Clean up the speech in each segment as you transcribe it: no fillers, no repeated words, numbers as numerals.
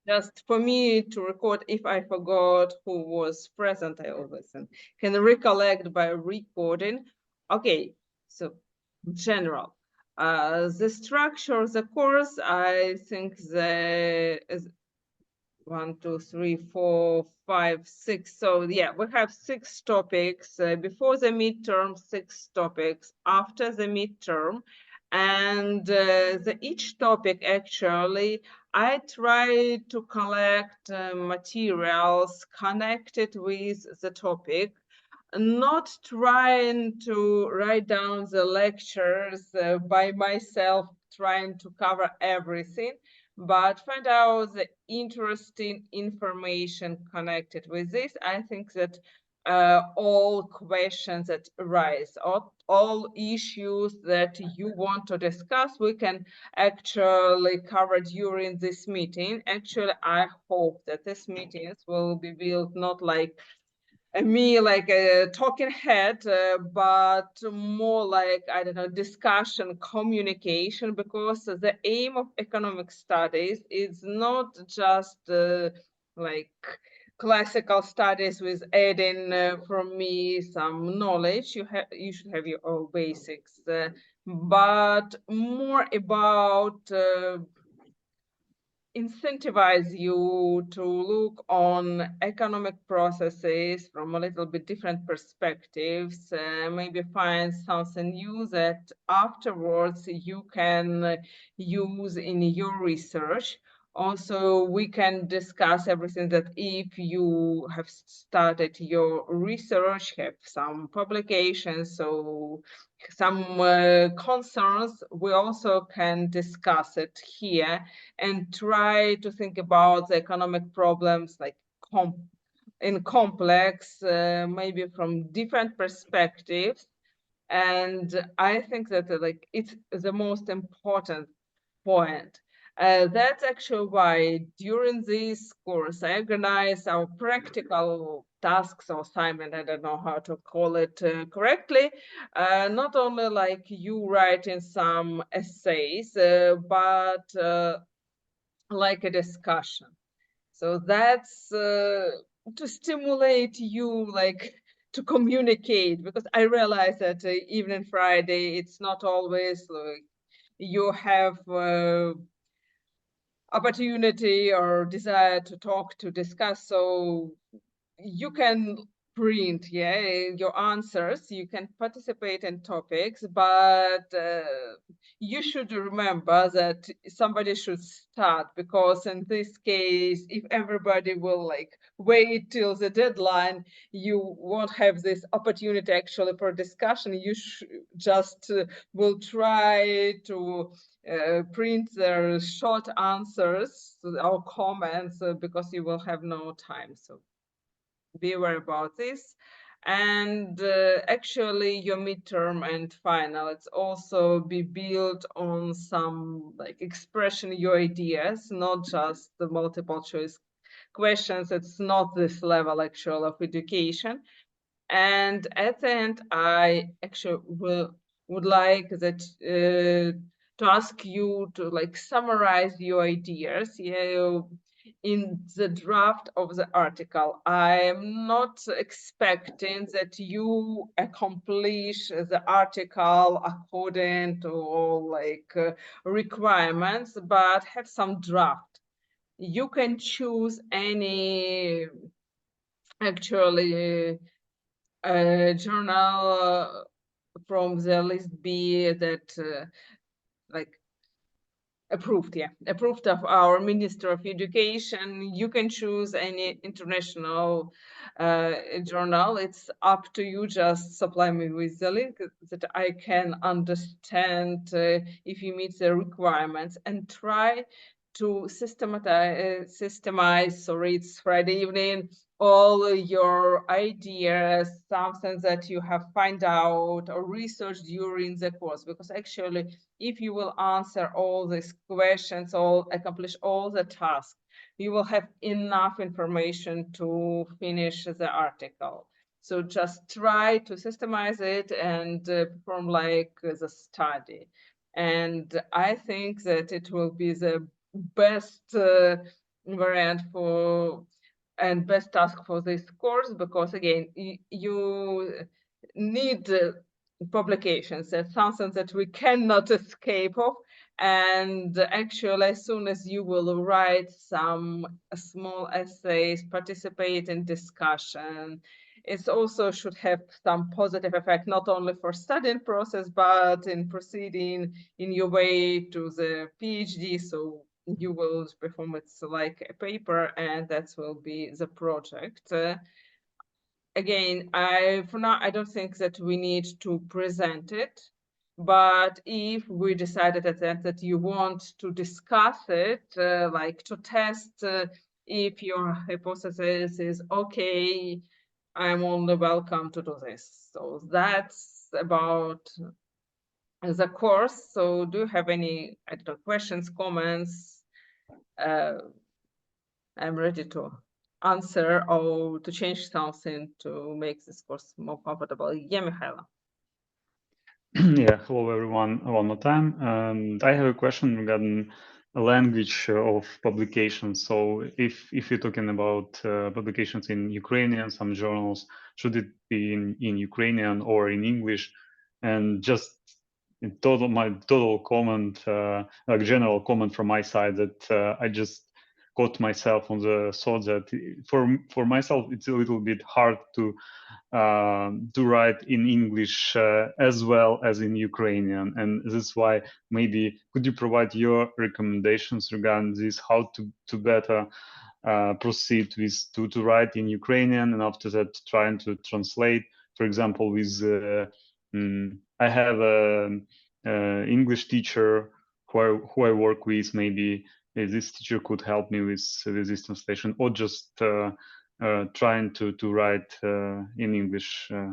Just for me to record, if I forgot who was present, I always can recollect by recording. Okay, so general. The structure of the course, I think the is 1, 2, 3, 4, 5, 6. So yeah, we have 6 topics before the midterm, 6 topics after the midterm, and each topic actually I try to collect materials connected with the topic, not trying to write down the lectures by myself, trying to cover everything, but find out the interesting information connected with this. I think that all questions that arise, all issues that you want to discuss, we can actually cover during this meeting. Actually, I hope that these meetings will be built not like me like a talking head, but more like, I don't know, discussion, communication, because the aim of economic studies is not just like classical studies with adding from me some knowledge. You should have your own basics, but more about incentivize you to look on economic processes from a little bit different perspectives, maybe find something new that afterwards you can use in your research. Also, we can discuss everything that if you have started your research, have some publications, so some concerns, we also can discuss it here and try to think about the economic problems like in complex, maybe from different perspectives. And I think that like it's the most important point. That's actually why during this course I organize our practical tasks or assignment, I don't know how to call it correctly, not only like you writing some essays, but like a discussion. So that's to stimulate you, like to communicate, because I realize that even in Friday, it's not always like you have opportunity or desire to talk, to discuss. So you can print, yeah, your answers, you can participate in topics, but you should remember that somebody should start, because in this case, if everybody will like wait till the deadline, you won't have this opportunity actually for discussion. You just will try to print their short answers or comments because you will have no time. So be aware about this. And actually your midterm and final, it's also be built on some like expression your ideas, not just the multiple choice questions. It's not this level actual of education. And at the end, I actually would like that to ask you to like summarize your ideas. In the draft of the article, I am not expecting that you accomplish the article according to all like requirements, but have some draft. You can choose any actually journal from the list B that like approved of our Minister of Education. You can choose any international journal. It's up to you. Just supply me with the link that I can understand if you meet the requirements, and try to systemize, sorry, it's Friday evening, all your ideas, something that you have find out or researched during the course, because actually if you will answer all these questions, accomplish all the tasks, you will have enough information to finish the article. So just try to systemize it and perform like the study. And I think that it will be the best variant for and best task for this course, because again, you need publications. That's something that we cannot escape of. And actually, as soon as you will write some small essays, participate in discussion, it also should have some positive effect, not only for studying process, but in proceeding in your way to the PhD. So you will perform it like a paper, and that will be the project. Again, for now, I don't think that we need to present it, but if we decided at the end that you want to discuss it, like to test if your hypothesis is okay, I'm only welcome to do this. So that's about the course. So do you have any, I don't know, questions, comments? I'm ready to answer or to change something to make this course more comfortable. Yeah, Mihaela. Yeah, hello everyone one more time. And I have a question regarding a language of publications. So if you're talking about publications in Ukrainian, some journals, should it be in Ukrainian or in English? And just my total comment, like general comment from my side, that I just caught myself on the thought that for myself it's a little bit hard to write in English as well as in Ukrainian, and this is why maybe could you provide your recommendations regarding this, how to better proceed with to write in Ukrainian, and after that trying to translate. For example, with I have a English teacher who I work with. Maybe this teacher could help me with this translation, or just trying to write in English. So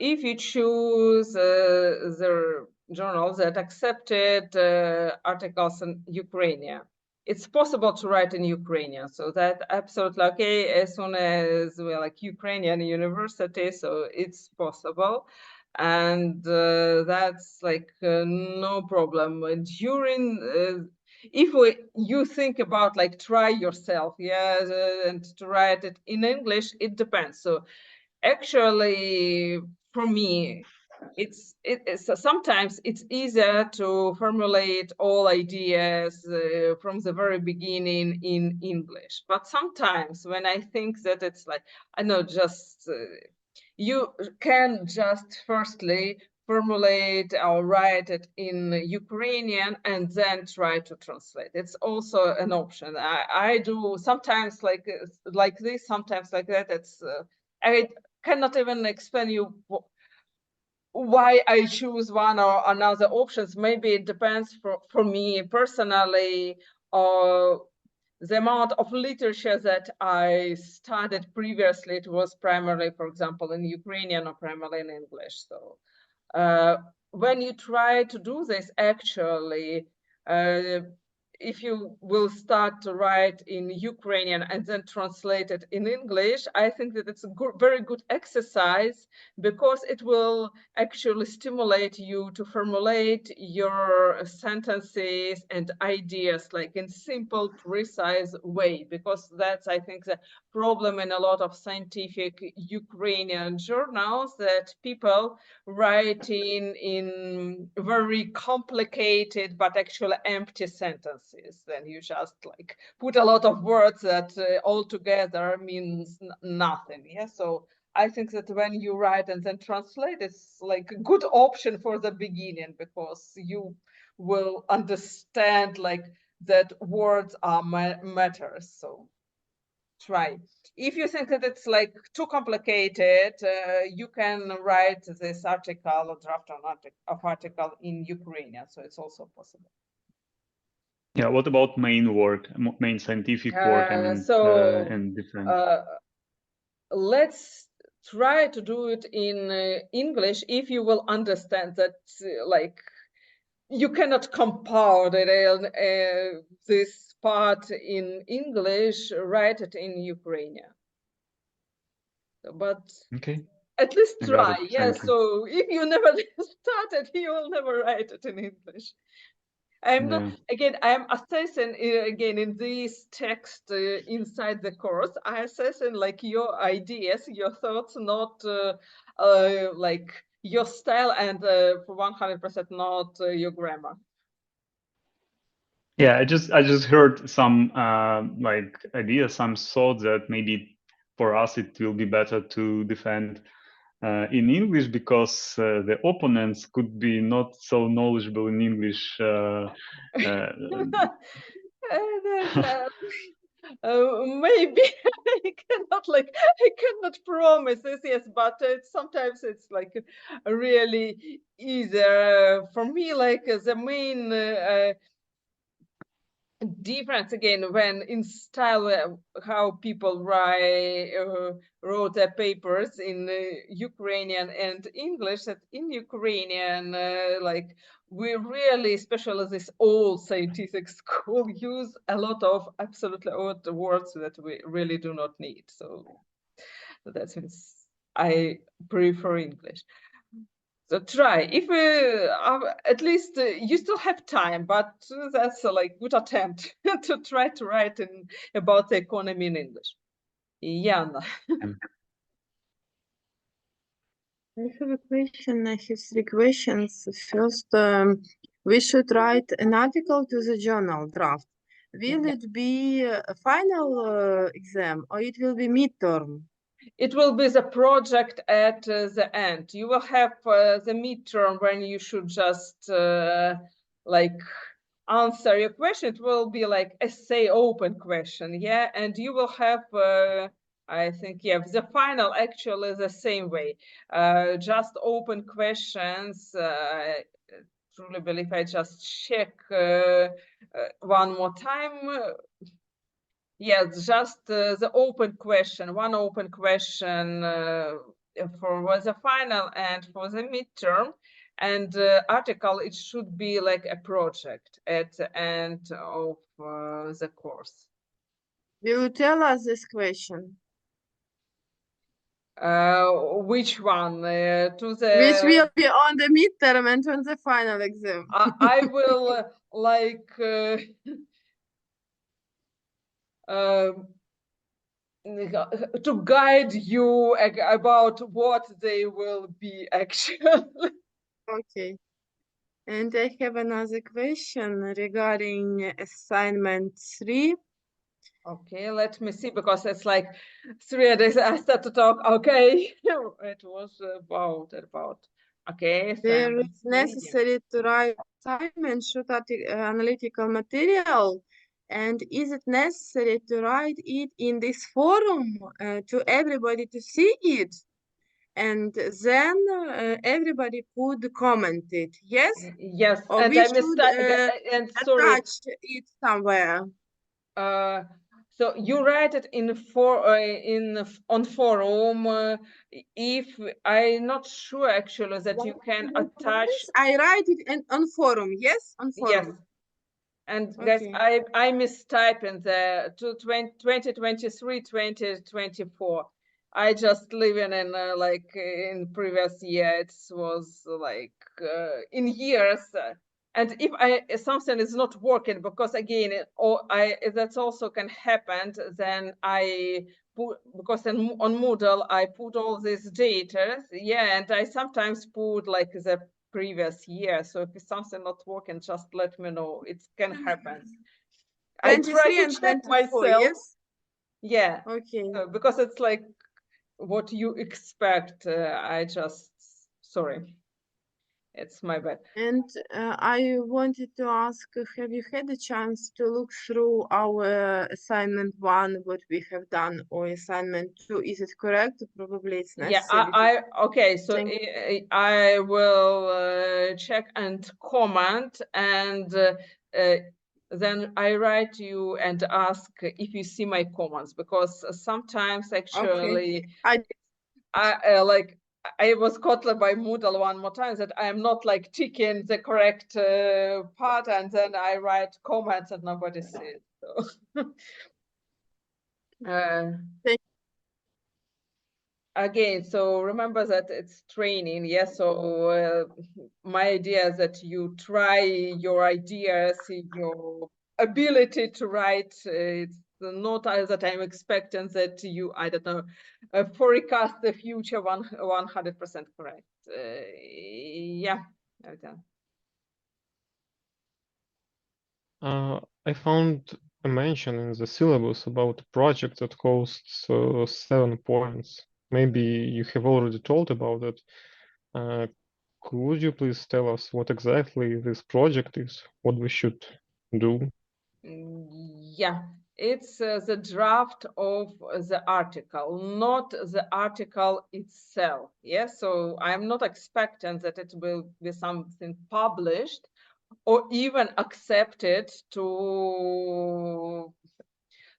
if you choose the journals that accepted articles in Ukrainian, it's possible to write in Ukrainian. So that absolutely okay as soon as we're like Ukrainian university, so it's possible. And that's like no problem. During if you think about like try yourself, yeah, and to write it in English, it depends. So actually, for me, it's sometimes it's easier to formulate all ideas from the very beginning in English. But sometimes when I think that it's like, I know, just you can just firstly formulate or write it in Ukrainian and then try to translate. It's also an option. I do sometimes like this, sometimes like that. It's I cannot even explain you why I choose one or another options. Maybe it depends for me personally, or the amount of literature that I studied previously. It was primarily, for example, in Ukrainian or primarily in English. So when you try to do this, actually, if you will start to write in Ukrainian and then translate it in English, I think that it's a very good exercise, because it will actually stimulate you to formulate your sentences and ideas like in simple, precise way, because that's, I think, the problem in a lot of scientific Ukrainian journals, that people writing in very complicated but actually empty sentences. Then you just like put a lot of words that all together means nothing. Yeah, so I think that when you write and then translate, it's like a good option for the beginning, because you will understand like that words are matters. So try. If you think that it's like too complicated, you can write this article or draft of article in Ukrainian, so it's also possible. Yeah, what about main work, main scientific work? I mean, and different. Let's try to do it in English if you will understand that like you cannot compound it, this part in English, write it in Ukrainian. But Okay, at least I got try. it. Yeah, Thank you. so if you never started, you will never write it in English. I'm not, again, I'm assessing again in this text inside the course, I assessing like your ideas, your thoughts, not like your style, and for 100% not your grammar. Yeah, I just heard some like ideas, some thoughts that maybe for us it will be better to defend in English because the opponents could be not so knowledgeable in English. Maybe I cannot promise this, yes, but sometimes it's like really easier for me, like the main difference again when in style how people wrote their papers in Ukrainian and English, that in Ukrainian like we really, especially this old scientific school, use a lot of absolutely old words that we really do not need. So that means I prefer English. So try, if at least you still have time, but that's like good attempt to try to write about the economy in English. Yana. I have a question. I have 3 questions. First, we should write an article to the journal draft. Will it be a final exam or it will be midterm? It will be the project at the end. You will have the midterm when you should just like answer your question. It will be like essay open question, yeah, and you will have I think, yeah, the final actually the same way, just open questions. Truly believe, I just check one more time. Yes, just the open question, one open question for the final and for the midterm. And article, it should be like a project at the end of the course. Will you tell us this question? Which one? To the Which will be on the midterm and on the final exam? I will like to guide you about what they will be actually. Okay. And I have another question regarding assignment 3. Okay, let me see, because it's like 3 days I start to talk. Okay, it was about okay. There is necessary to write assignment, shoot analytical material, and is it necessary to write it in this forum to everybody to see it? And then everybody could comment it, yes? Yes, Or and we I should missed and sorry. attach it somewhere. So you write it in on forum. If I'm not sure actually that you can attach. I write it on forum, yes, on forum. Yes. And Okay. guys, I mistype in the 2023, 2024. I just living in like in previous year. It was like in years. And if something is not working, because again, that also can happen, then I put, because on Moodle I put all these data, yeah, and I sometimes put like the previous year. So if it's something not working, just let me know. It can happen. I try to check 24, myself. yes? Yeah. Okay. Because it's like what you expect. I just, sorry. It's my bad. And I wanted to ask, have you had a chance to look through our assignment 1, what we have done, or assignment 2? Is it correct? Probably it's necessary. Yeah, okay, so I will check and comment, and then I write you and ask if you see my comments, because sometimes actually I like I was caught by Moodle one more time that I am not like ticking the correct part, and then I write comments and nobody sees. So. Again, so remember that it's training, yes. So my idea is that you try your ideas, your ability to write. It's not that I'm expecting that you, I don't know, forecast the future 100% correct. Yeah, okay. I found a mention in the syllabus about a project that costs 7 points. Maybe you have already told about it. Could you please tell us what exactly this project is, what we should do? Yeah, it's the draft of the article, not the article itself. Yes, so I'm not expecting that it will be something published or even accepted to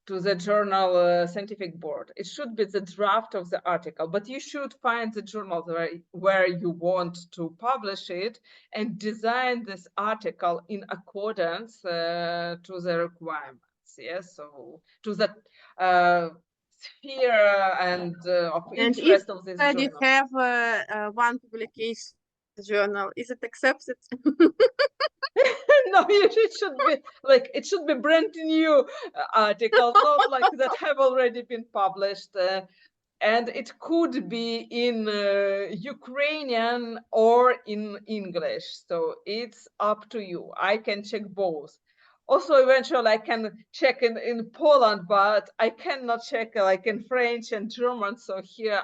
the journal scientific board. It should be the draft of the article, but you should find the journal where you want to publish it and design this article in accordance to the requirements. Yes, so to the sphere and of And if interest of this already journal. have one publication journal, is it accepted? No, it should be like it should be brand new article, not like that have already been published. And it could be in Ukrainian or in English. So it's up to you. I can check both. Also, eventually, I can check in Poland, but I cannot check like in French and German. So here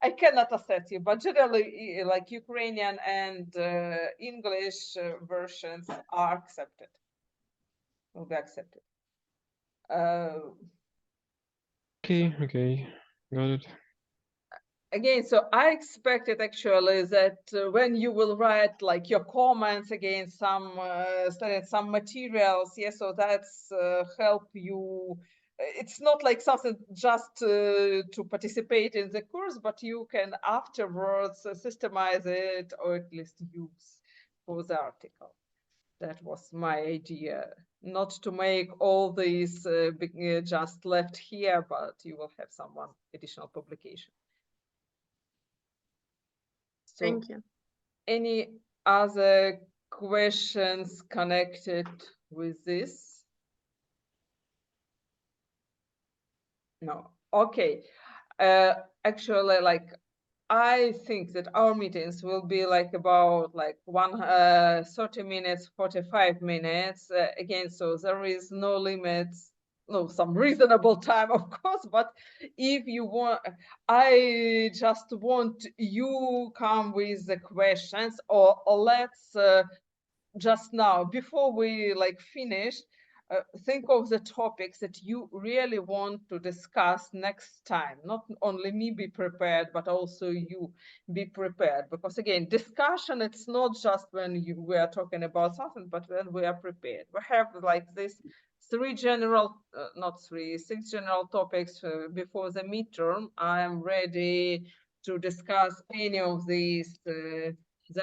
I cannot assess you, but generally, like Ukrainian and English versions are accepted, will be accepted. Okay, got it. Again, so I expected actually that when you will write like your comments against some materials, yes, so that's help you. It's not like something just to participate in the course, but you can afterwards systemize it or at least use for the article. That was my idea, not to make all these just left here, but you will have one additional publication. So, Thank you. any other questions connected with this? No. Okay. Actually, like I think that our meetings will be like about like 30 minutes, 45 minutes. Again, so there is no limits, no, some reasonable time, of course, but if you want, I just want you come with the questions or let's just now, before we like finish, think of the topics that you really want to discuss next time. Not only me be prepared, but also you be prepared. Because again, discussion, it's not just when we are talking about something, but when we are prepared. We have like this six general topics before the midterm. I am ready to discuss any of these the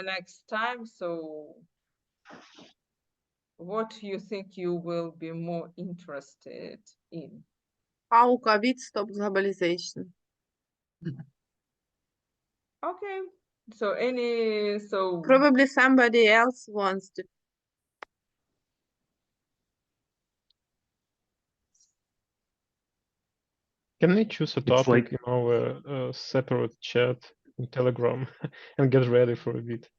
next time. So what do you think you will be more interested in? How COVID stopped globalization? Okay, so Probably somebody else wants to. Can we choose a It's topic like in our separate chat in Telegram and get ready for a bit?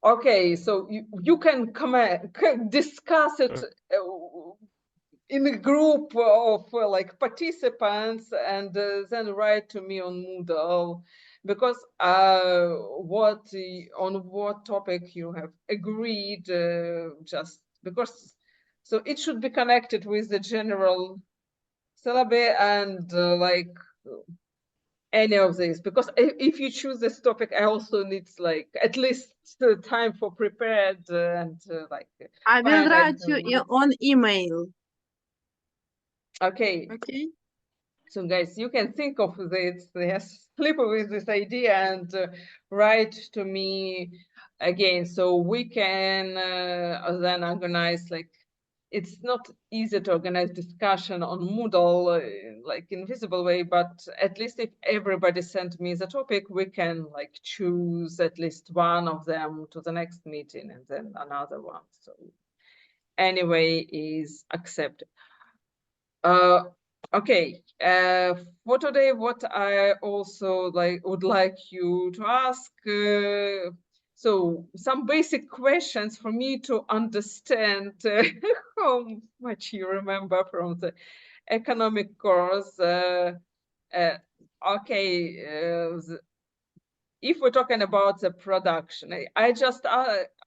Okay, so you can discuss it in a group of like participants and then write to me on Moodle, because on what topic you have agreed, just because, so it should be connected with the general syllabus and like any of these, because if you choose this topic, I also need like at least time for prepared and like I will find write you on email. Okay. Okay. So guys, you can think of this, yes, sleep with this idea and write to me again, so we can then organize like it's not easy to organize discussion on Moodle like in visible way, but at least if everybody sent me the topic, we can like choose at least one of them to the next meeting and then another one. So anyway is accepted. Okay, for today, what I also would like you to ask, so some basic questions for me to understand how much you remember from the economic course. If we're talking about the production, I just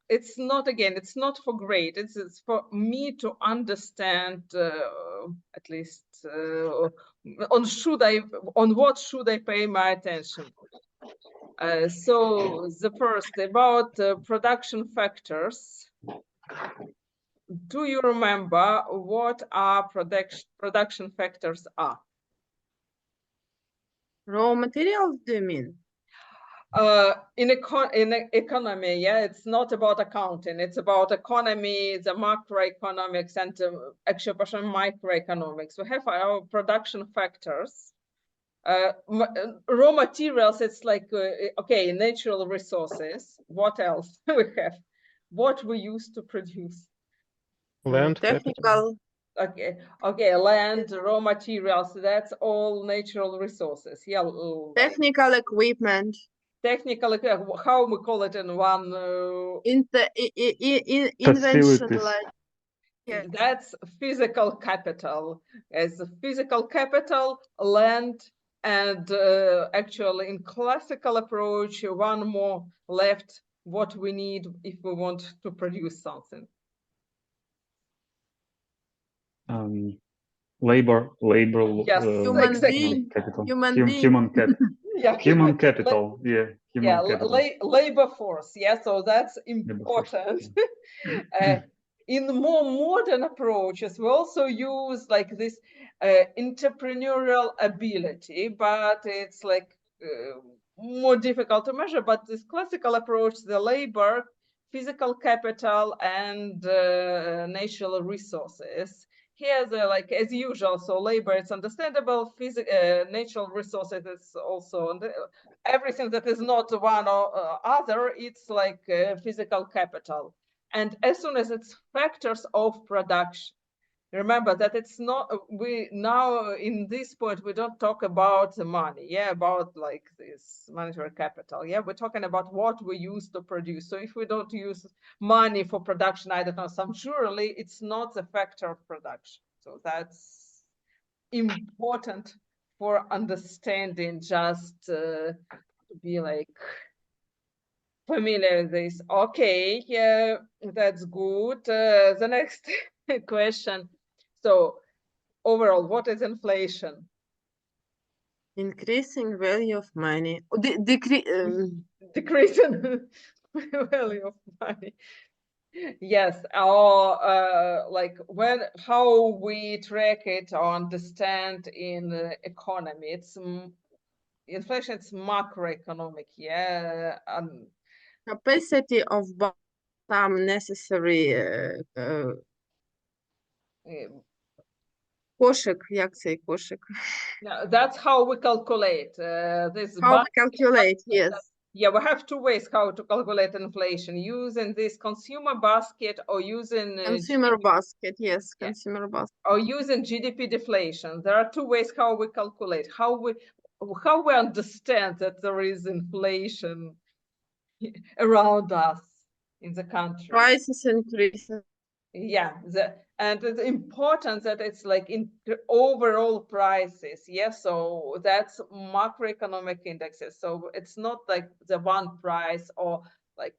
it's not, again, it's not for grade, it's for me to understand at least on what should I pay my attention. So the first about production factors. Do you remember what our production factors are? Raw materials, do you mean? In economy, yeah, it's not about accounting, it's about economy, the macroeconomics, and actually microeconomics. We have our production factors. Raw materials, it's like okay, natural resources. What else we have? What we use to produce? Land, capital. Technical. Okay, land, raw materials, that's all natural resources. Yeah. Technical equipment. Technical, how we call it in one Invention, Facilities. like, yes. That's physical capital. As physical capital, land, and actually in classical approach, one more left, what we need if we want to produce something. Labor. Yes, Human exactly. being. Capital. Human Human capital. Yeah, Human capital. Yeah. Human capital. Labor force. Yeah, so that's important. In more modern approaches, we also use like this entrepreneurial ability, but it's like more difficult to measure. But this classical approach, the labor, physical capital, and natural resources. Here, like as usual, so labor, it's understandable. Natural resources is also everything that is not one or other. It's like physical capital. And as soon as it's factors of production, remember that it's not, we now in this point, we don't talk about the money, yeah, about like this monetary capital. Yeah, we're talking about what we use to produce. So if we don't use money for production, I don't know, some surely it's not the factor of production. So that's important for understanding, just to be like familiar with this. Okay, yeah, that's good. The next question. So overall, what is inflation? Increasing value of money. Decreasing value of money. Yes, or like how we track it or understand in the economy. It's inflation. It's macroeconomic. Yeah. capacity of some necessary кошек, як цей кошик? That's how we calculate this. How we calculate, yes. Yeah, we have two ways how to calculate inflation, using this consumer basket or using consumer basket, yes, yeah, consumer basket. or using GDP deflation. There are two ways how we calculate, how we understand that there is inflation around us in the country. Prices increasing. Yeah, and it's important that it's like in overall prices. Yeah, so that's macroeconomic indexes. So it's not like the one price or like,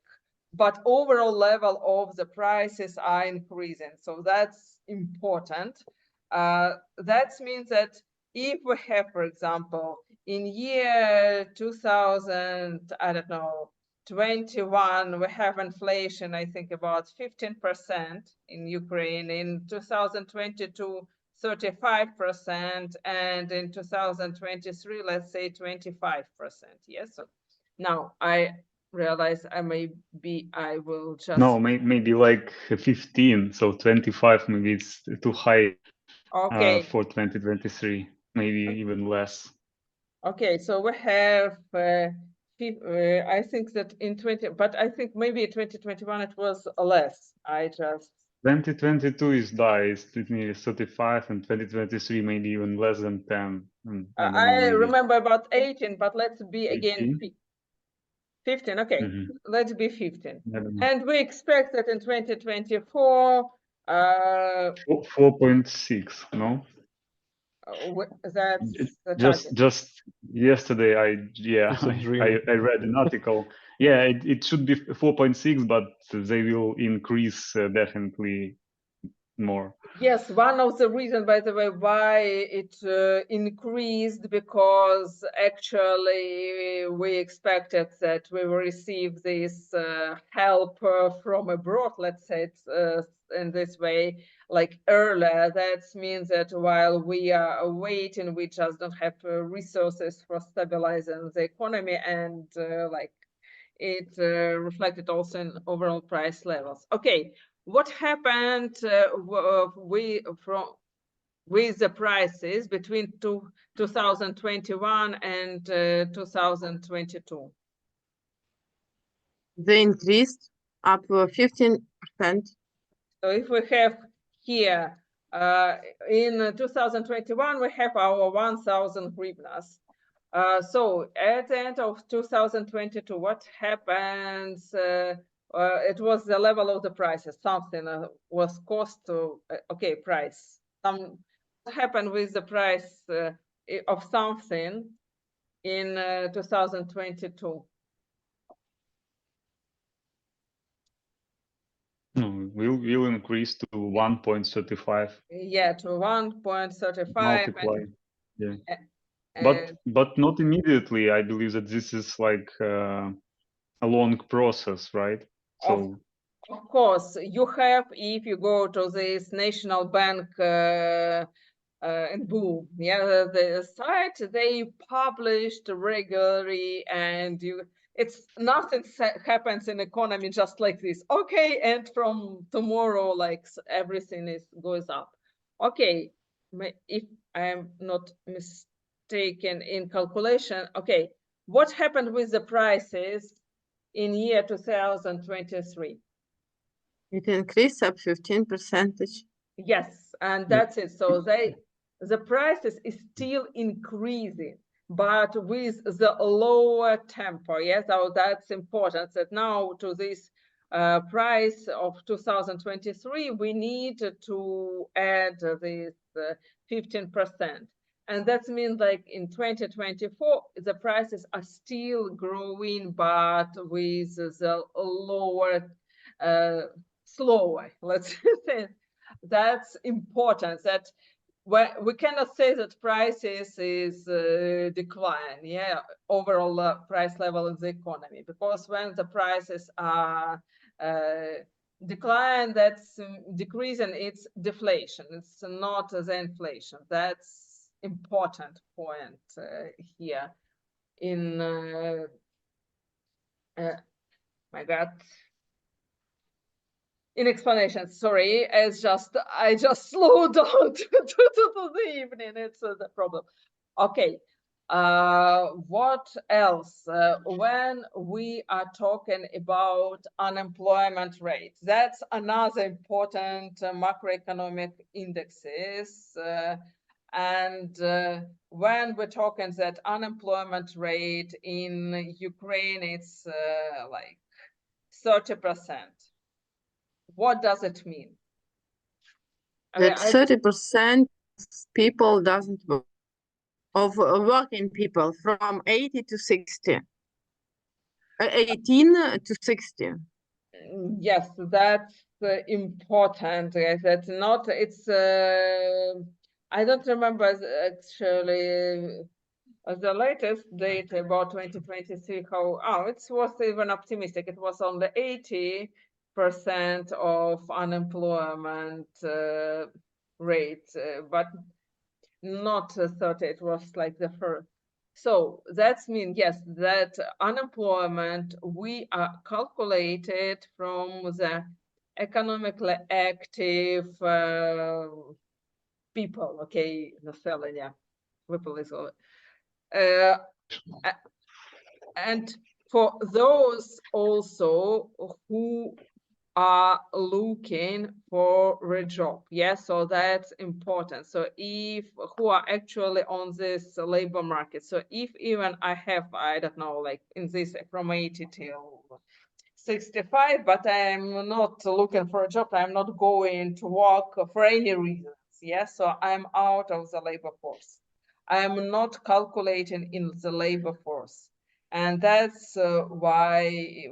but overall level of the prices are increasing. So that's important. That means that if we have, for example, in year 2000, I don't know, 21, we have inflation, I think about 15% in Ukraine. In 2022, 35%, and in 2023, let's say 25%. Yes. So now realize I will just. No, maybe like 15. So 25 maybe it's too high Okay. for 2023. Maybe even less. Okay, so we have, I think that in 20, but I think maybe 2021 it was less. 2022 is nearly 35, and 2023 maybe even less than 10. I don't know, I maybe remember about 18, but let's be 18. again 15. Okay, let's be 15. I don't know. And we expect that in 2024, 4.6, no? that's the target. Just yesterday, I It's a dream. read an article. Yeah, it should be 4.6, but they will increase definitely more. Yes, one of the reasons, by the way, why it increased, because actually we expected that we will receive this help from abroad, let's say it in this way, like earlier. That means that while we are waiting, we just don't have resources for stabilizing the economy, and like it reflected also in overall price levels. Okay. What happened with the prices between 2021 and 2022? They increased up 15%. So if we have here in 2021, we have our 1,000 hryvnias. So at the end of 2022, what happens? It was the level of the prices. Something was cost to okay price. What happened with the price of something in 2022? No, we'll increase to 1.35. Yeah, to 1.35. Multiply. Yeah. But not immediately. I believe that this is like a long process, right? So of course, you have, if you go to this national bank and boom, yeah, the site, they published regularly, and it's nothing happens in economy just like this. Okay, and from tomorrow, like everything goes up. Okay, if I'm not mistaken in calculation, okay, what happened with the prices in year 2023? It increased up 15%. Yes, and that's it. So the prices is still increasing, but with the lower tempo. Yes, so that's important. That now to this price of 2023, we need to add this 15%. And that means like in 2024, the prices are still growing, but with the lower, slower, let's say. That's important, that we cannot say that prices is decline, yeah, overall price level in the economy, because when the prices are decline, that's decreasing, it's deflation, it's not the inflation. That's important point here in my God, in explanation. Sorry, I just slowed down to the evening. It's the problem. Okay. What else? When we are talking about unemployment rate, that's another important macroeconomic indexes. And when we're talking that unemployment rate in Ukraine, it's like 30%. What does it mean? That 30% of people doesn't work, of working people from 80 to 60. 18 to 60. Yes, that's important. That's not, it's, I don't remember actually the latest data about 2023, it was even optimistic. It was on the 80% of unemployment rate, but not 30. It was like the first So that's mean, yes, that unemployment we are calculated from the economically active people, okay, населення, виползло. And for those also who are looking for a job, yes, so that's important. So if who are actually on this labor market, so if even I have, I don't know, like in this from 80 till 65, but I'm not looking for a job, I'm not going to work for any reasons, yes, so I'm out of the labor force. I'm not calculating in the labor force, and that's why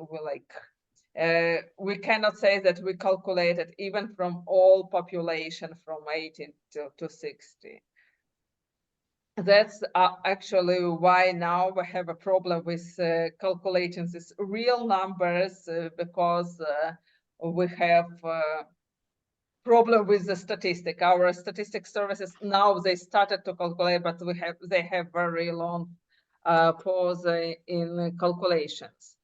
we cannot say that we calculated even from all population from 18 to 60. That's actually why now we have a problem with calculating these real numbers because we have problem with the statistic. Our statistic services now they started to calculate, but they have very long pause in calculations.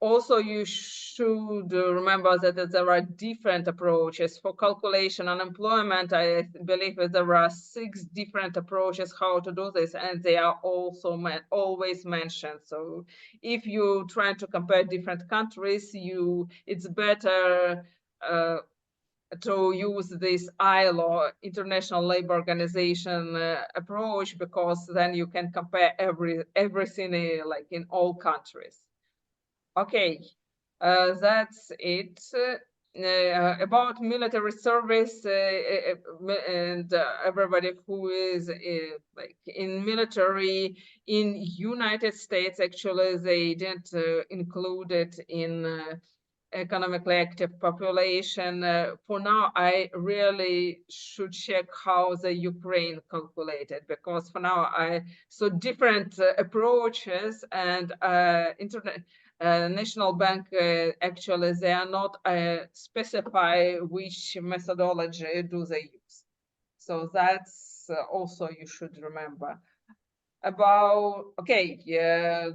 Also, you should remember that there are different approaches for calculation unemployment. I believe that there are 6 different approaches how to do this, and they are also always mentioned. So if you try to compare different countries, it's better to use this ILO, International Labor Organization approach, because then you can compare everything like in all countries. Okay, that's it. About military service and everybody who is like in military in United States, actually they didn't include it in economically active population. For now, I really should check how the Ukraine calculated, because for now I saw different approaches, and National Bank actually they are not specify which methodology do they use. So that's also you should remember. About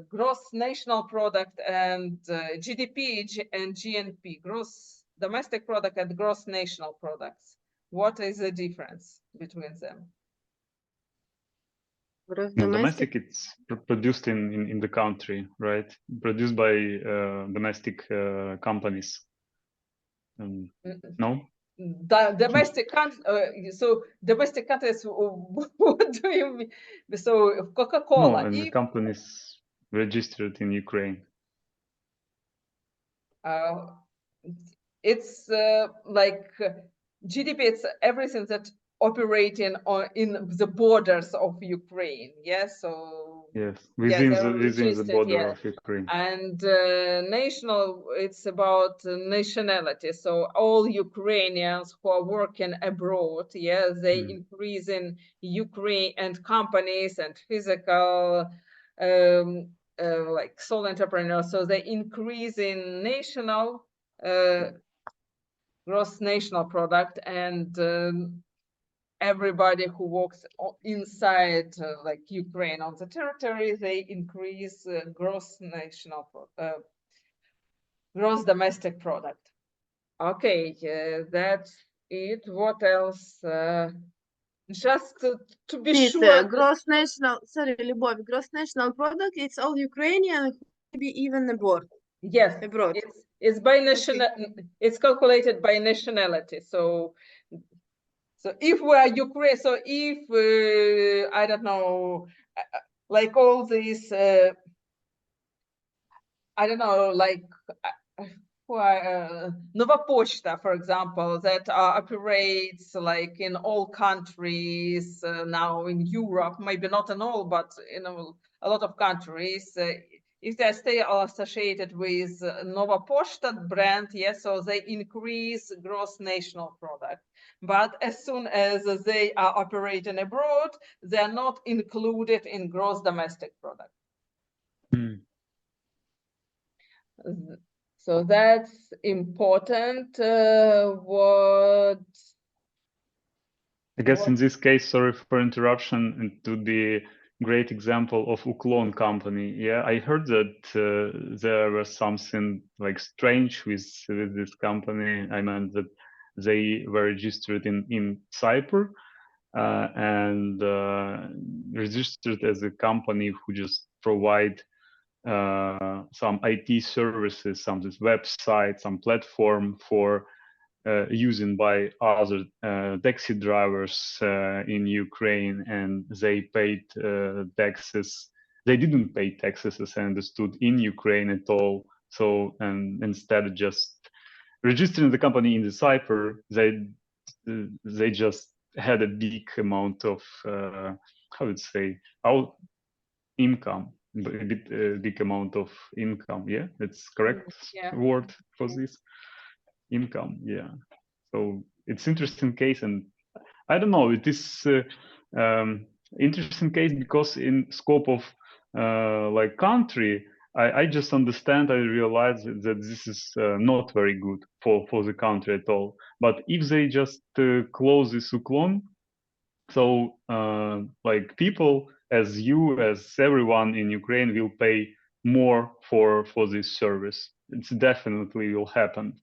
gross national product and GDP and GNP, gross domestic product and gross national products. What is the difference between them? Gross No, domestic. domestic, it's produced in the country, right? Produced by domestic companies. No? The domestic so domestic countries, what do you mean? So Coca-Cola, No, and the companies registered in Ukraine. It's like GDP, it's everything that operating in the borders of Ukraine. Yes, so yes, within the border yeah. of Ukraine. And national, it's about nationality. So all Ukrainians who are working abroad, yeah, they increase in Ukraine, and companies and physical like sole entrepreneurs, so they increase in national gross national product, and everybody who works inside like Ukraine on the territory, they increase gross national gross domestic product. Okay, that's it. What else? Just to be sure. Gross national, sorry, Любовь, gross national product, it's all Ukrainian, maybe even abroad. Yes, abroad. It's by national. It's calculated by nationality. So if we are Ukraine, so if I don't know, like all these, I don't know, like Nova Pochta, for example, that operates like in all countries now in Europe, maybe not in all, but in a lot of countries. If they stay associated with Nova Pochta brand, yes, so they increase gross national product. But as soon as they are operating abroad, they are not included in gross domestic product. So that's important. I guess in this case, sorry for interruption, it would be great example of Uklon company. Yeah, I heard that there was something like strange with this company. I meant that they were registered in Cyprus and registered as a company who just provide some IT services, some this website, some platform for using by other taxi drivers in Ukraine, and they paid taxes. They didn't pay taxes, as I understood, in Ukraine at all. So, and instead just registering the company in the Cypher, they just had a big amount of how would say our income, a big amount of income. Yeah, that's correct word for this income. Yeah. So it's interesting case, and I don't know. It is interesting case because in scope of like country, I just understand. I realize that this is not very good for the country at all. But if they just close this uklon, so like people as you, as everyone in Ukraine will pay more for this service. It's definitely will happen.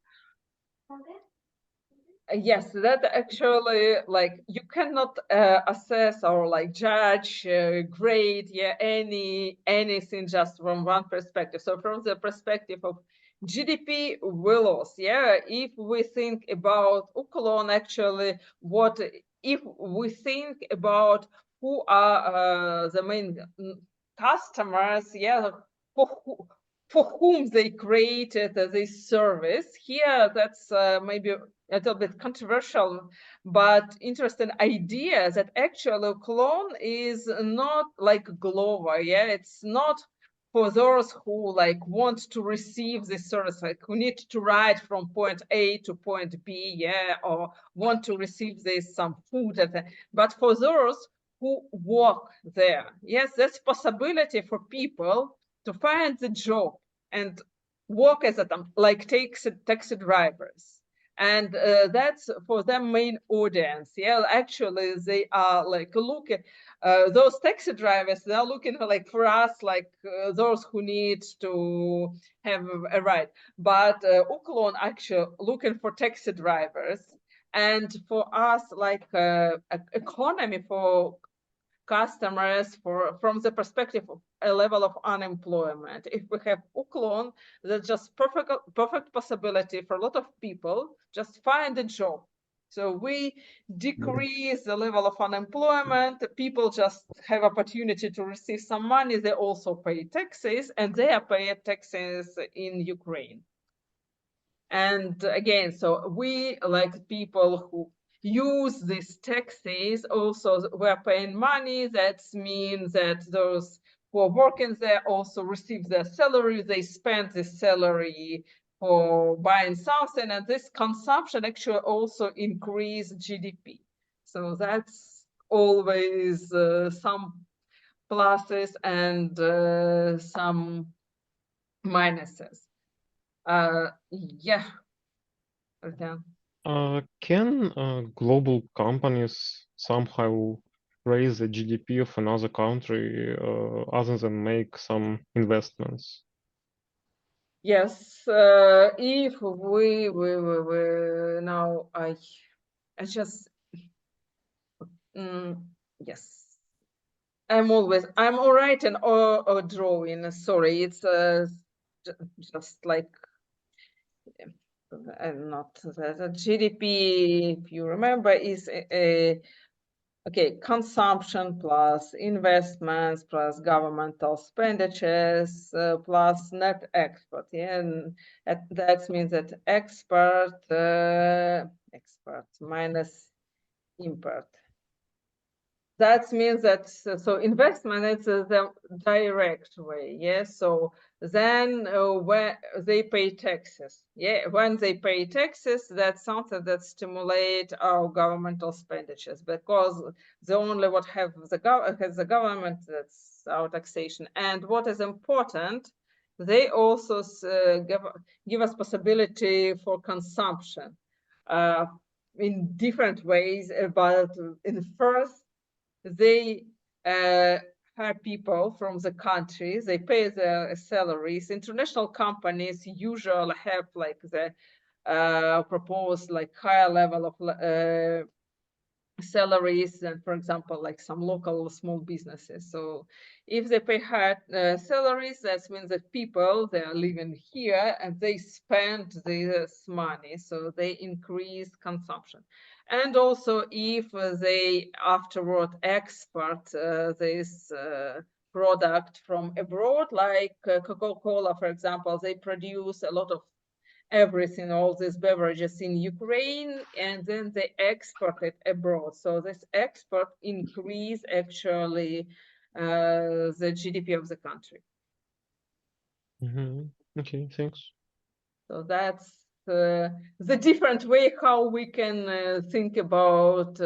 Yes, that actually, like, you cannot assess or like judge, grade, yeah, anything just from one perspective. So from the perspective of GDP, we lost. Yeah, if we think about Uklon, actually, what if we think about who are the main customers? Yeah, for whom they created this service. Here, that's maybe a little bit controversial, but interesting idea that actually clone is not like Glovo. Yeah, it's not for those who like want to receive this service, like who need to ride from point A to point B, yeah, or want to receive this some food, but for those who work there. Yes, that's possibility for people to find the job and work as a like taxi drivers, and that's for them main audience. Yeah, actually they are like looking those taxi drivers, they're looking for like for us, like those who need to have a ride, but Uklon actually looking for taxi drivers, and for us like economy for customers from the perspective of a level of unemployment. If we have Uklon, that's just perfect possibility for a lot of people just find a job. So we decrease the level of unemployment. People just have opportunity to receive some money. They also pay taxes, and they are paying taxes in Ukraine. And again, so we, like people who use these taxes, also we're paying money. That means that those who are working there also receive their salary. They spend this salary for buying something, and this consumption actually also increase GDP. So that's always some pluses and some minuses. Yeah. Okay. Can global companies somehow raise the GDP of another country other than make some investments? Yes, if we now I just yes, I'm all right and or drawing. Sorry, it's just like not the GDP. If you remember, is okay, consumption plus investments plus governmental expenditures plus net export. Yeah, and that means that export minus import. That means that so investment is the direct way. Yeah, so then when they pay taxes, yeah, when they pay taxes, that's something that stimulate our governmental expenditures, because the only what has the government, that's our taxation. And what is important, they also give us possibility for consumption in different ways. But in first, they hire people from the country. They pay their salaries. International companies usually have like the proposed like higher level of salaries than, for example, like some local small businesses. So if they pay higher salaries, that means that people, they are living here and they spend this money, so they increase consumption. And also if they afterward export this product from abroad, like Coca-Cola, for example, they produce a lot of everything, all these beverages in Ukraine, and then they export it abroad. So this export increase actually the GDP of the country. Okay, thanks. So that's the different way how we can think about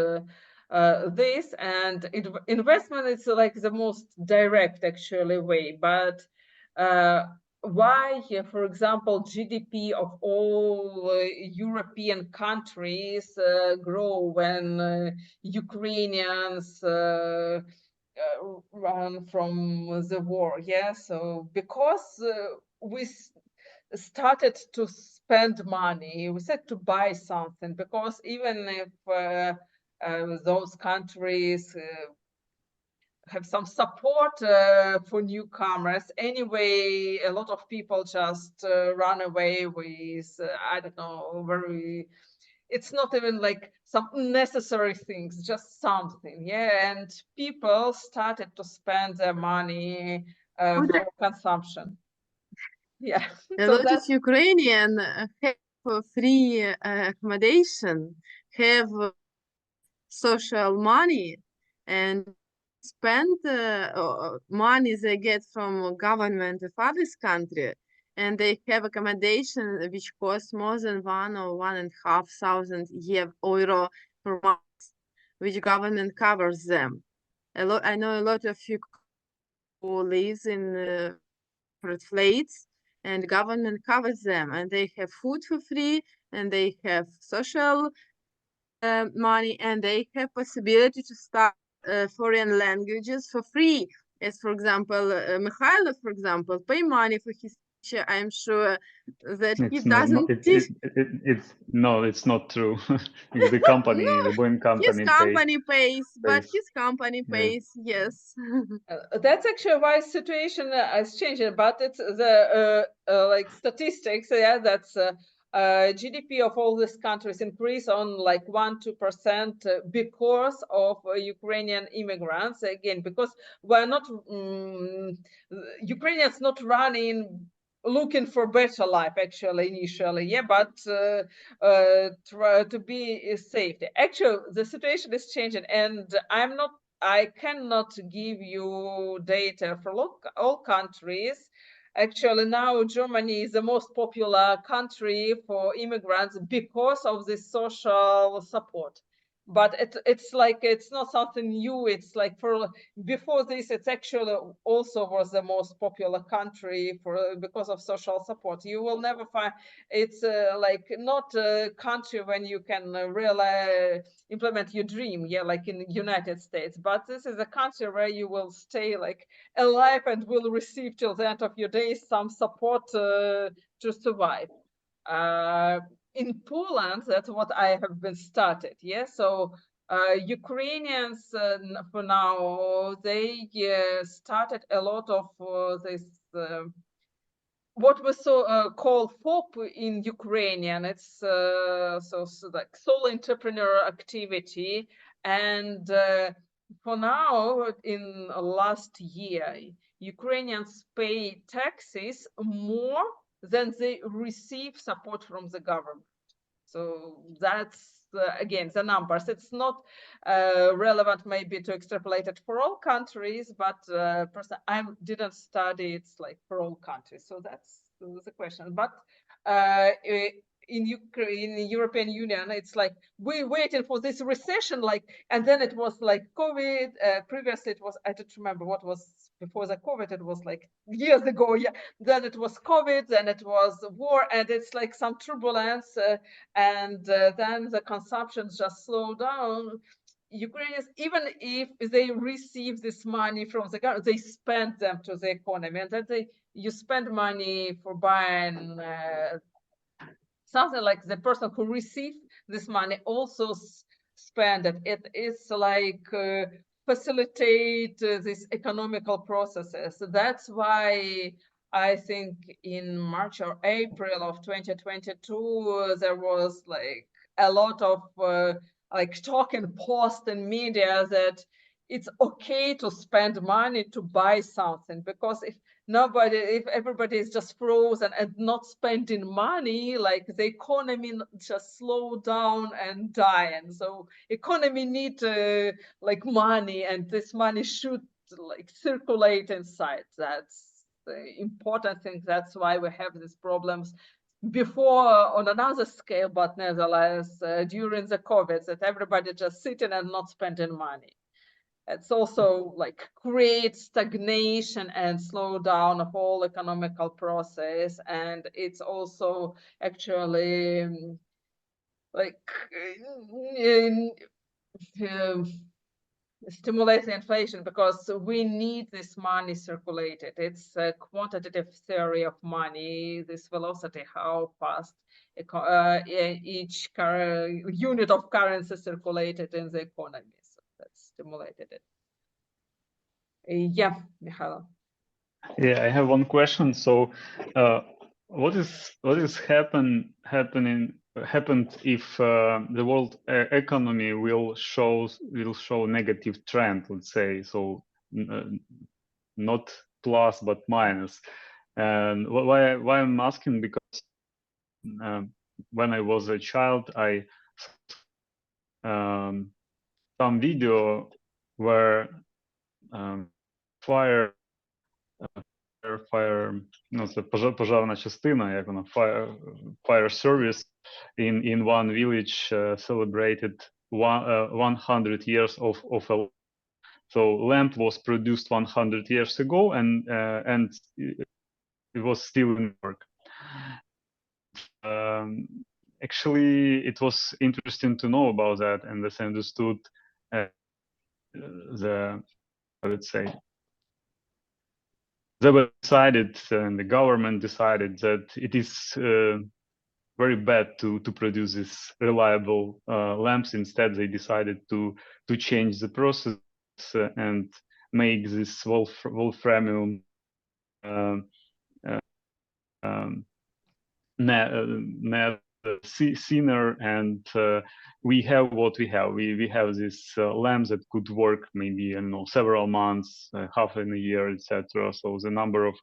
this, and investment is like the most direct actually way, but why, for example, GDP of all European countries grow when Ukrainians run from the war? Yeah, so because we started to spend money, we said to buy something, because even if those countries have some support for newcomers, anyway, a lot of people just run away with, I don't know, very, it's not even like some necessary things, just something, yeah, and people started to spend their money for consumption. Yeah, A so lot of that's Ukrainian have free accommodation, have social money, and spend money they get from government of others country, and they have accommodation which costs more than 1 or 1,500 euro per month, which government covers them. I know a lot of you who lives in separate flats, and government covers them, and they have food for free, and they have social money, and they have possibility to start foreign languages for free. As for example, Mikhailo, for example, pay money for his teacher. I'm sure that he It's not, doesn't teach. it's not true. The company, No, the Boeing his company company pays, but pays. his company Yeah. pays, yes. That's actually why situation is changing, but it's the like statistics, yeah, that's GDP of all these countries increase on like 1-2% because of Ukrainian immigrants, again, because we're not Ukrainians not running looking for better life actually initially, yeah, but try to be safe. Actually the situation is changing, and I cannot give you data for all countries. Actually, now Germany is the most popular country for immigrants because of the social support. But it's like, it's not something new. It's like for before this, it's actually also was the most popular country for because of social support. You will never find it's like not a country when you can really implement your dream, yeah, like in the United States, but this is a country where you will stay like alive and will receive till the end of your days some support to survive. In Poland, that's what I have been started, yeah, so Ukrainians for now, they started a lot of this what we call FOP in Ukrainian. It's so like solo entrepreneur activity. And for now, in last year, Ukrainians pay taxes more than they receive support from the government. So that's again the numbers. It's not relevant maybe to extrapolate it for all countries, but I didn't study it's like for all countries. So that's the question. But in Ukraine, in European Union, it's like we're waiting for this recession, like, and then it was like COVID. Previously, it was, I don't remember what was before the COVID. It was like years ago, yeah. Then it was COVID, then it was war, and it's like some turbulence, and then the consumption just slowed down. Ukrainians, even if they receive this money from the government, they spend them to the economy, and that you spend money for buying something like the person who received this money also spend it. It is like facilitate these economical processes. That's why I think in March or April of 2022 there was like a lot of like talk and post in media that it's okay to spend money to buy something, because if everybody is just frozen and not spending money, like the economy just slow down and die. And so economy need like money, and this money should like circulate inside. That's the important thing. That's why we have these problems before on another scale, but nevertheless during the COVID, that everybody just sitting and not spending money. It's also like create stagnation and slow down of whole economical process, and it's also actually like stimulate the inflation, because we need this money circulated. It's a quantitative theory of money, this velocity, how fast each unit of currency circulated in the economy. So that's stimulated it. Yeah, Mihailo. Yeah, I have one question. So, what is happened if the world economy will show negative trend? Let's say so, not plus but minus. And why I'm asking, because when I was a child, I some video where fire, ну, це пожежна частина, як вона, fire service in one village celebrated 100 years of a lamp. So lamp was produced 100 years ago, and it was still in work. Actually, it was interesting to know about that, and as I understood, let's say, they were decided, and the government decided that it is very bad to produce these reliable lamps. Instead, they decided to change the process and make this wolframium net thinner, and we have what we have. We have this lamps that could work maybe, I don't know, several months, half in a year, etc. So the number of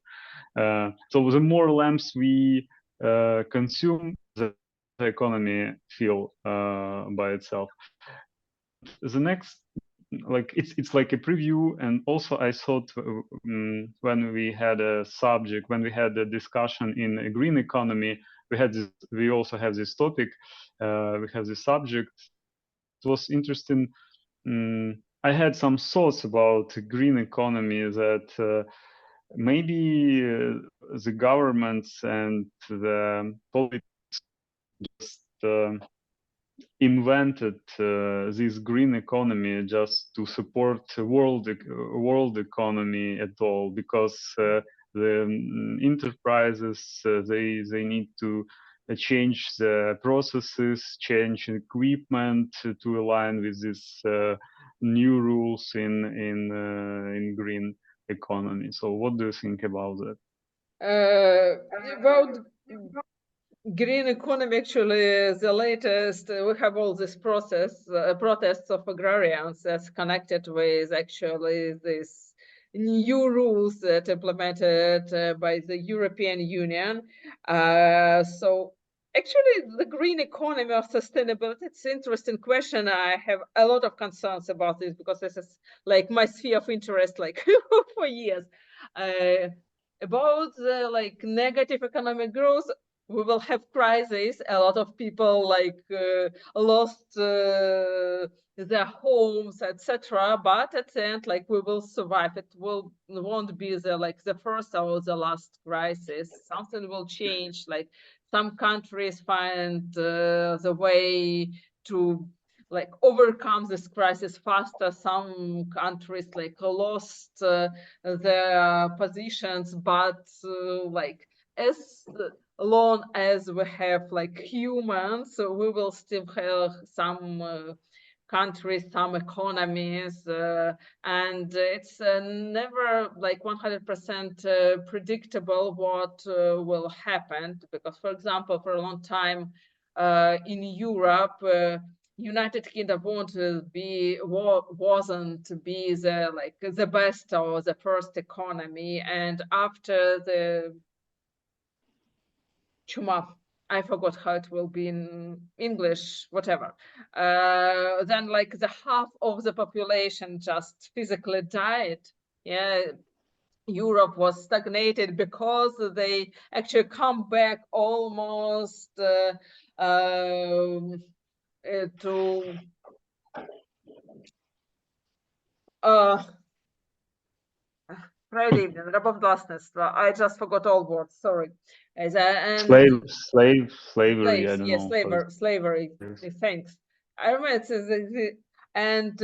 so the more lamps we consume, the economy feel by itself. The next, like it's like a preview, and also I thought when we had a discussion in a green economy, we also have this topic, we have this subject. It was interesting. I had some thoughts about green economy, that maybe the governments and the politics just invented this green economy just to support the world economy at all, because the enterprises they need to change the processes, change equipment to align with these new rules in green economy. So what do you think about that? About green economy, actually, the latest, we have all this protests of agrarians that's connected with actually this new rules that implemented by the European Union. So actually, the green economy or sustainability, it's an interesting question. I have a lot of concerns about this, because this is like my sphere of interest, like for years. About the like negative economic growth, we will have crises. A lot of people like lost their homes, etc. But at the end, like we will survive. It won't be the first or the last crisis. Something will change. Like some countries find the way to like overcome this crisis faster. Some countries like lost their positions, but like as long as we have like humans, so we will still have some countries, some economies, and it's never like 100% predictable what will happen. Because, for example, for a long time in Europe, United Kingdom wasn't be the like the best or the first economy, and after the Chuma, I forgot how it will be in English, whatever. Then like the half of the population just physically died. Yeah, Europe was stagnated because they actually come back almost to Рабовластництво. I just forgot all words, sorry. And Slavery, I slaves, don't yes, know. slavery. Thanks. I remember and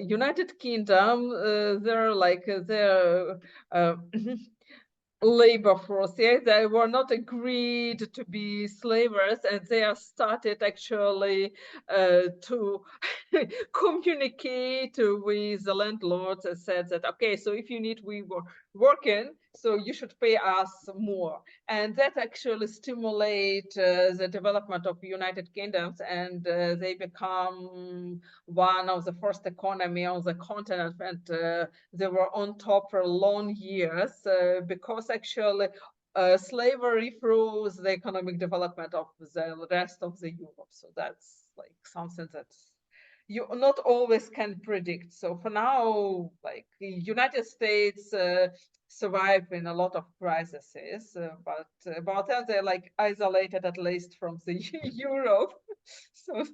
United Kingdom, they're like their labor force. Yeah, they were not agreed to be slavers, and they have started actually to communicate with the landlords and said that, okay, so if you need we were working, so you should pay us more. And that actually stimulate the development of United Kingdoms, and they become one of the first economy on the continent, and they were on top for long years because actually slavery froze the economic development of the rest of the Europe. So that's like something that you not always can predict. So for now, like the United States survive in a lot of crises, but about that they're like isolated at least from the Europe. So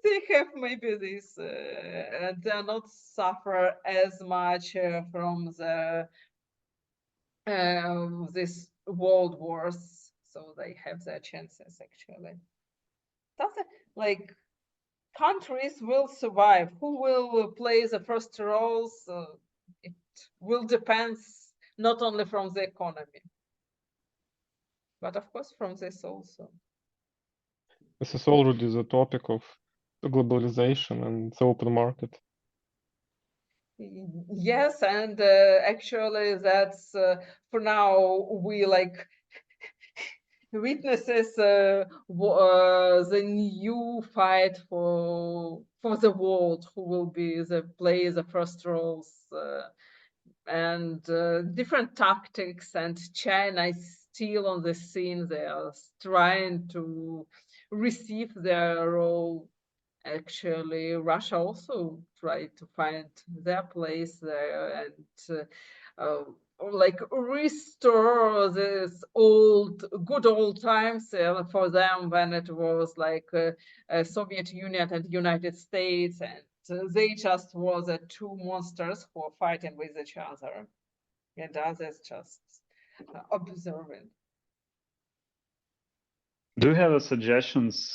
they have maybe this, and they're not suffer as much from the this world wars. So they have their chances actually. That's like countries will survive. Who will play the first roles? It will depend not only from the economy, but of course from this also. This is already the topic of the globalization and the open market. Yes, and actually that's for now we like witnesses the new fight for the world, who will be the play the first roles, and different tactics. And China is still on the scene. They are trying to receive their role. Actually, Russia also tried to find their place there and like restore this good old times for them when it was like Soviet Union and United States, and they just were the two monsters who were fighting with each other, and others just observing. Do you have suggestions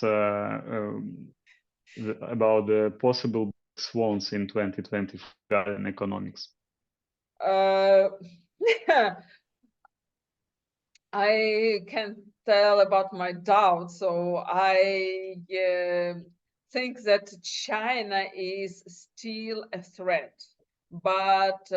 about the possible swans in 2025 in economics? I can tell about my doubts. So I think that China is still a threat, but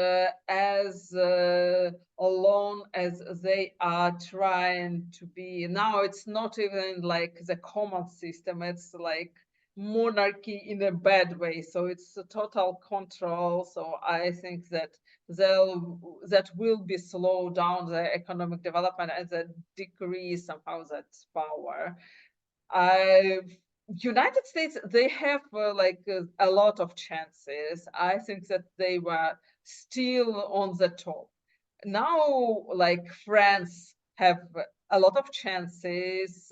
as long as they are trying to be, now it's not even like the common system, it's like monarchy in a bad way. So it's a total control. So I think that that will be slow down the economic development and that decrease somehow that power. United States, they have like a lot of chances. I think that they were still on the top. Now, like France have a lot of chances,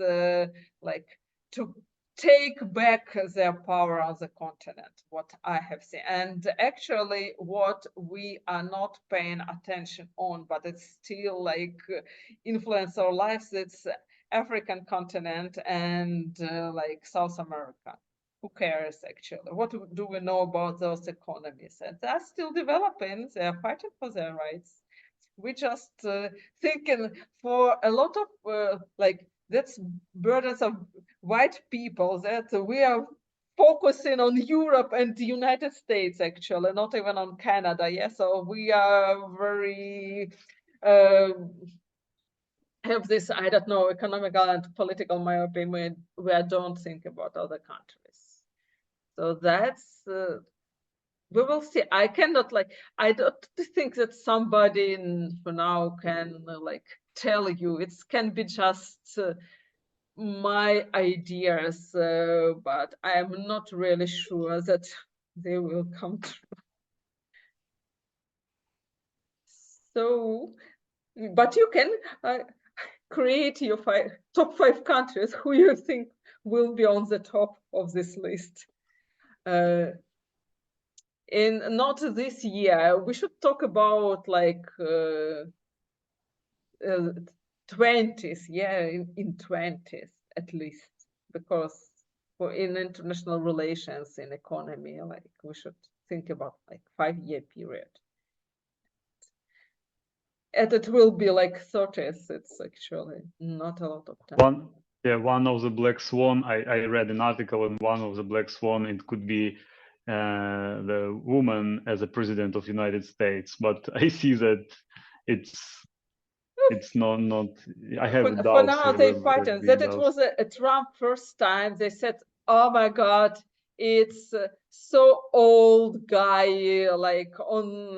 like to take back their power on the continent, what I have seen. And actually what we are not paying attention on, but it's still like influence our lives, it's African continent and like South America. who cares actually? What do we know about those economies? And they're still developing, they're fighting for their rights. We just thinking for a lot of like that's burdens of white people that we are focusing on Europe and the United States actually, not even on Canada. Yeah, so we are very have this, I don't know, economical and political myopia where I don't think about other countries. So that's we will see. I cannot I don't think that somebody for now can like tell you. It can be just my ideas, but I am not really sure that they will come true. So, but you can create your top 5 countries who you think will be on the top of this list. In not this year, we should talk about like 20s, yeah, in 20s at least, because for in international relations, in economy, like we should think about like 5-year period. And it will be like 30s. It's actually not a lot of time. One of the black swan, I read an article, and one of the black swan, it could be the woman as a president of United States, but I see that it's not I have for doubts now they here, fight and that it was a Trump first time. They said, oh my god, it's so old guy like on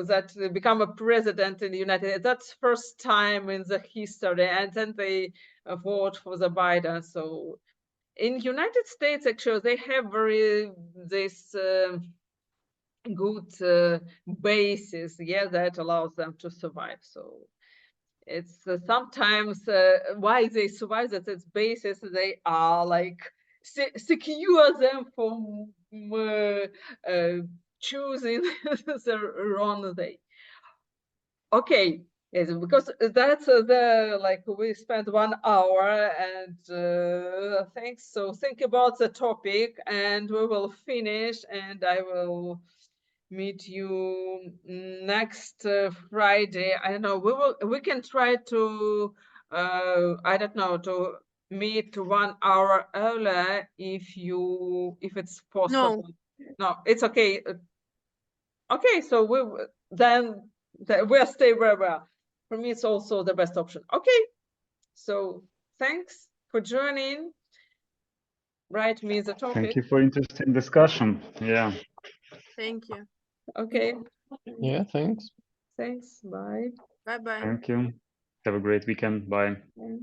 that become a president in the United States. That's first time in the history, and then they vote for the Biden. So in United States actually they have very this good basis, yeah, that allows them to survive. So it's sometimes why they survive, that it's basis they are like secure them from choosing the wrong day. Okay, yes, because that's the like we spent 1 hour and thanks. So think about the topic and we will finish, and I will meet you next Friday. I don't know. We can try to I don't know, to meet 1 hour earlier if it's possible. No, it's okay. Okay, so we'll stay where we are. For me, it's also the best option. Okay, so thanks for joining. Write me the topic. Thank you for interesting discussion. Yeah. Thank you. Okay. Yeah, thanks. Thanks. Bye. Bye bye. Thank you. Have a great weekend. Bye. Bye.